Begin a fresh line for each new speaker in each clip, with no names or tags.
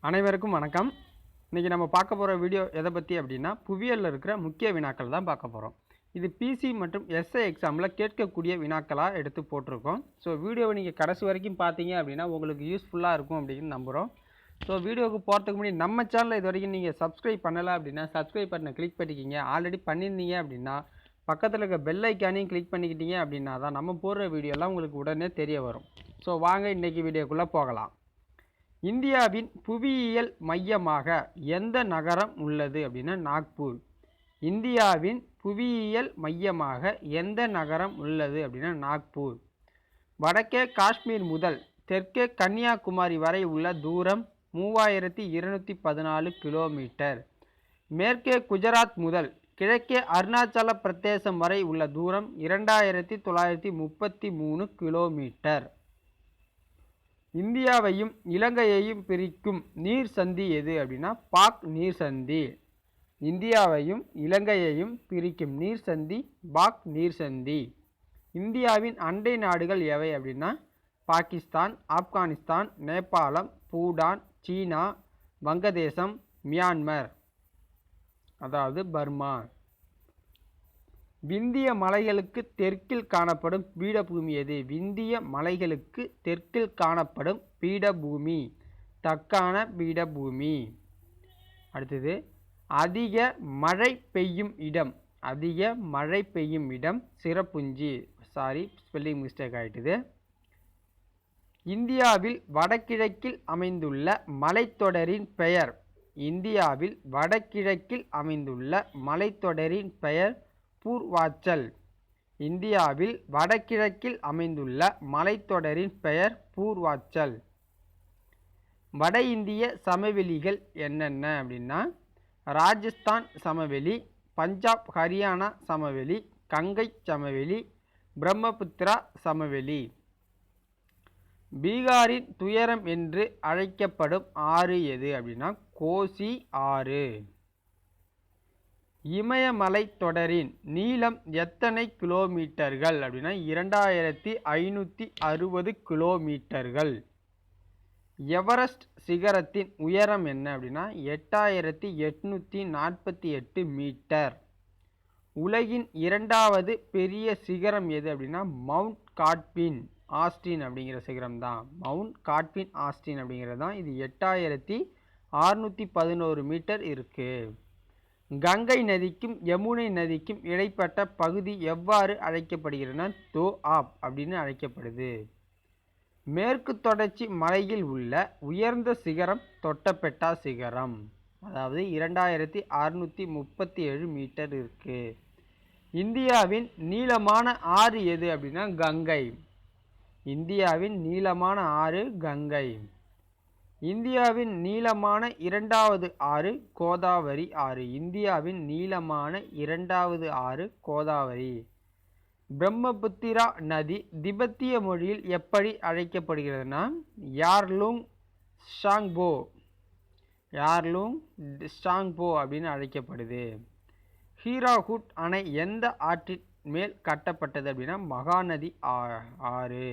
அனைவருக்கும் வணக்கம். இன்றைக்கி நம்ம பார்க்க போகிற வீடியோ எதை பற்றி அப்படின்னா, புவியியலில் இருக்கிற முக்கிய வினாக்கள் தான் பார்க்க போகிறோம். இது பிசி மற்றும் எஸ்ஐ எக்ஸாமில் கேட்கக்கூடிய வினாக்களாக எடுத்து போட்டிருக்கோம். ஸோ வீடியோவை நீங்கள் கடைசி வரைக்கும் பார்த்தீங்க அப்படின்னா உங்களுக்கு யூஸ்ஃபுல்லாக இருக்கும் அப்படின்னு நம்புகிறோம். ஸோ வீடியோவுக்கு போகிறதுக்கு முன்னாடி நம்ம சேனலில் இது வரைக்கும் நீங்கள் சப்ஸ்கிரைப் பண்ணலை அப்படின்னா சப்ஸ்கிரைப் பட்டனை கிளிக் பண்ணிக்கிங்க. ஆல்ரெடி பண்ணியிருந்தீங்க அப்படின்னா பக்கத்தில் இருக்க பெல் ஐக்கானையும் கிளிக் பண்ணிக்கிட்டீங்க அப்படின்னா தான் நம்ம போடுற வீடியோலாம் உங்களுக்கு உடனே தெரிய வரும். ஸோ வாங்க இன்றைக்கி வீடியோக்குள்ளே போகலாம். இந்தியாவின் புவியியல் மையமாக எந்த நகரம் உள்ளது அப்படின்னா நாக்பூர். இந்தியாவின் புவியியல் மையமாக எந்த நகரம் உள்ளது அப்படின்னா நாக்பூர். வடக்கே காஷ்மீர் முதல் தெற்கே கன்னியாகுமரி வரை உள்ள தூரம் 3214 கிலோமீட்டர். மேற்கே குஜராத் முதல் கிழக்கே அருணாச்சல பிரதேசம் வரை உள்ள தூரம் 2933 கிலோமீட்டர். இந்தியாவையும் இலங்கையையும் பிரிக்கும் நீர் சந்தி எது அப்படின்னா பாக் நீர் சந்தி. இந்தியாவையும் இலங்கையையும் பிரிக்கும் நீர் சந்தி பாக் நீர் சந்தி. இந்தியாவின் அண்டை நாடுகள் எவை அப்படின்னா பாகிஸ்தான், ஆப்கானிஸ்தான், நேபாளம், பூடான், சீனா, வங்கதேசம், மியான்மர் அதாவது பர்மா. விந்திய மலைகளுக்கு தெற்கில் காணப்படும் பீடபூமி எது? விந்திய மலைகளுக்கு தெற்கில் காணப்படும் பீடபூமி தக்கான பீடபூமி. அடுத்தது அதிக மழை பெய்யும் இடம். அதிக மழை பெய்யும் இடம் சிரப்புஞ்சி. Spelling mistake ஆகிட்டுது. இந்தியாவில் வடகிழக்கில் அமைந்துள்ள மலைத்தொடரின் பெயர். இந்தியாவில் வடகிழக்கில் அமைந்துள்ள மலைத்தொடரின் பெயர் பூர்வாச்சல். இந்தியாவில் வடகிழக்கில் அமைந்துள்ள மலைத்தொடரின் பெயர் பூர்வாச்சல். வட இந்திய சமவெளிகள் என்னென்ன அப்படின்னா ராஜஸ்தான் சமவெளி, பஞ்சாப் ஹரியானா சமவெளி, கங்கை சமவெளி, பிரம்மபுத்திரா சமவெளி. பீகாரின் துயரம் என்று அழைக்கப்படும் ஆறு எது அப்படின்னா கோசி ஆறு. இமயமலை தொடரின் நீளம் எத்தனை கிலோமீட்டர்கள் அப்படின்னா 2560 கிலோமீட்டர்கள். எவரெஸ்ட் சிகரத்தின் உயரம் என்ன அப்படின்னா 8848 மீட்டர். உலகின் இரண்டாவது பெரிய சிகரம் எது அப்படின்னா மவுண்ட் காட்பின் ஆஸ்டின் அப்படிங்கிற சிகரம் தான். மவுண்ட் காட்பின் ஆஸ்டின் அப்படிங்கிறது தான். இது 8611 மீட்டர் இருக்குது. கங்கை நதிக்கும் யமுனை நதிக்கும் இடைப்பட்ட பகுதி எவ்வாறு அழைக்கப்படுகிறதுனா தோ ஆப் அப்படின்னு அழைக்கப்படுது. மேற்கு தொடர்ச்சி மலையில் உள்ள உயர்ந்த சிகரம் தொட்டபெட்டா சிகரம். அதாவது 2637 மீட்டர் இருக்கு. இந்தியாவின் நீளமான ஆறு எது அப்படின்னா கங்கை. இந்தியாவின் நீளமான ஆறு கங்கை. இந்தியாவின் நீளமான இரண்டாவது ஆறு கோதாவரி ஆறு. இந்தியாவின் நீளமான இரண்டாவது ஆறு கோதாவரி. பிரம்மபுத்திரா நதி திபெத்திய மொழியில் எப்படி அழைக்கப்படுகிறதுனா யார்லுங் ஷாங்போ. யார்லுங் ஷாங்போ அப்படின்னு அழைக்கப்படுது. ஹீராகுட் அணை எந்த ஆற்றின் மேல் கட்டப்பட்டது அப்படின்னா மகாநதி ஆறு.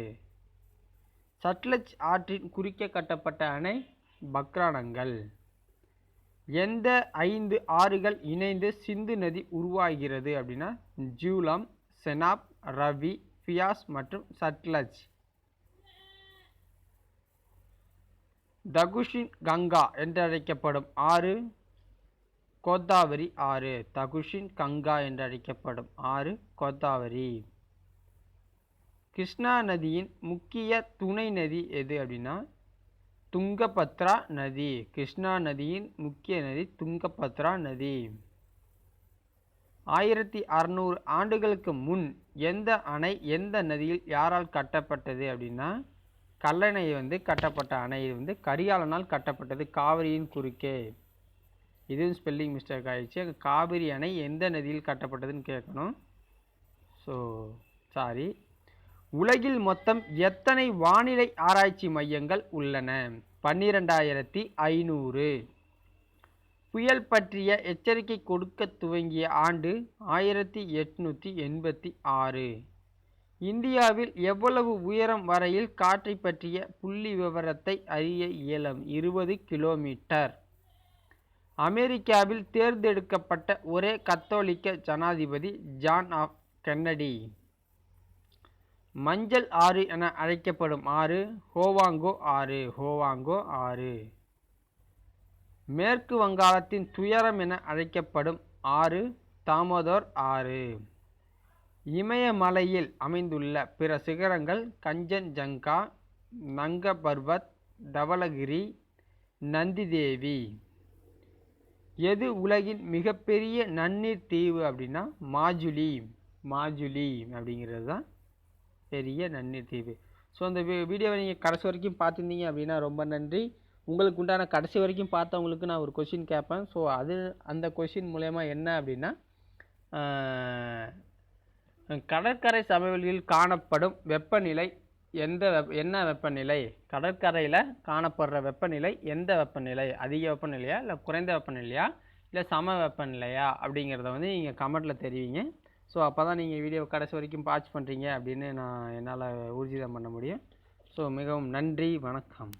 சட்லஜ் ஆற்றின் குறுக்கே கட்டப்பட்ட அணை பக்ரானங்கல். எந்த 5 ஆறுகள் இணைந்து சிந்து நதி உருவாகிறது அப்படின்னா ஜூலம், செனாப், ரவி, பியாஸ் மற்றும் சட்லஜ். தகுஷின் கங்கா என்று அழைக்கப்படும் ஆறு கோதாவரி ஆறு. தகுஷின் கங்கா என்று அழைக்கப்படும் ஆறு கோதாவரி. கிருஷ்ணா நதியின் முக்கிய துணை நதி எது அப்படின்னா துங்கபத்ரா நதி. கிருஷ்ணா நதியின் முக்கிய நதி துங்கபத்ரா நதி. 1600 ஆண்டுகளுக்கு முன் எந்த அணை எந்த நதியில் யாரால் கட்டப்பட்டது அப்படின்னா கல்லணை கட்டப்பட்ட அணை கரிகாலனால் கட்டப்பட்டது காவிரியின் குறுக்கே. இதுவும் ஸ்பெல்லிங் மிஸ்டேக் ஆகிடுச்சு. காவிரி அணை எந்த நதியில் கட்டப்பட்டதுன்னு கேட்கணும். உலகில் மொத்தம் எத்தனை வானிலை ஆராய்ச்சி மையங்கள் உள்ளன? 12500. புயல் பற்றிய எச்சரிக்கை கொடுக்க துவங்கிய ஆண்டு 1886. இந்தியாவில் எவ்வளவு உயரம் வரையில் காற்றை பற்றிய புள்ளி விவரத்தை அறிய இயலும்? 20 கிலோமீட்டர். அமெரிக்காவில் தேர்ந்தெடுக்கப்பட்ட ஒரே கத்தோலிக்க ஜனாதிபதி ஜான் ஆஃப் கென்னடி. மஞ்சள் ஆறு என அழைக்கப்படும் ஆறு ஹோவாங்கோ ஆறு. ஹோவாங்கோ ஆறு. மேற்கு வங்காளத்தின் துயரம் என அழைக்கப்படும் ஆறு தாமோதர் ஆறு. இமயமலையில் அமைந்துள்ள பிற சிகரங்கள் கஞ்சன்ஜங்கா, நங்க பர்வத், தவளகிரி, நந்திதேவி. எது உலகின் மிகப்பெரிய நன்னீர் தீவு அப்படின்னா மாஜுலி. மாஜுலி அப்படிங்கிறது தான் பெரிய நன்னீர் தீவு. ஸோ அந்த வீடியோவை நீங்கள் கடைசி வரைக்கும் பார்த்துருந்தீங்க அப்படின்னா ரொம்ப நன்றி. உங்களுக்கு உண்டான கடைசி வரைக்கும் பார்த்தவங்களுக்கு நான் ஒரு கொஷின் கேட்பேன். ஸோ அந்த கொஷின் மூலயமா என்ன அப்படின்னா, கடற்கரை சமவெளியில் காணப்படும் வெப்பநிலை என்ன வெப்பநிலை? கடற்கரையில் காணப்படுற வெப்பநிலை எந்த வெப்பநிலை? அதிக வெப்பநிலையா இல்லை குறைந்த வெப்பநிலையா இல்லை சம வெப்பநிலையா அப்படிங்கிறத வந்து நீங்கள் கமெண்ட்டில் தெரிவிங்க. ஸோ அப்போ தான் நீங்கள் வீடியோவை கடைசி வரைக்கும் வாட்ச் பண்ணுறீங்க அப்படின்னு என்னால் ஊர்ஜிதம் பண்ண முடியும். ஸோ மிகவும் நன்றி, வணக்கம்.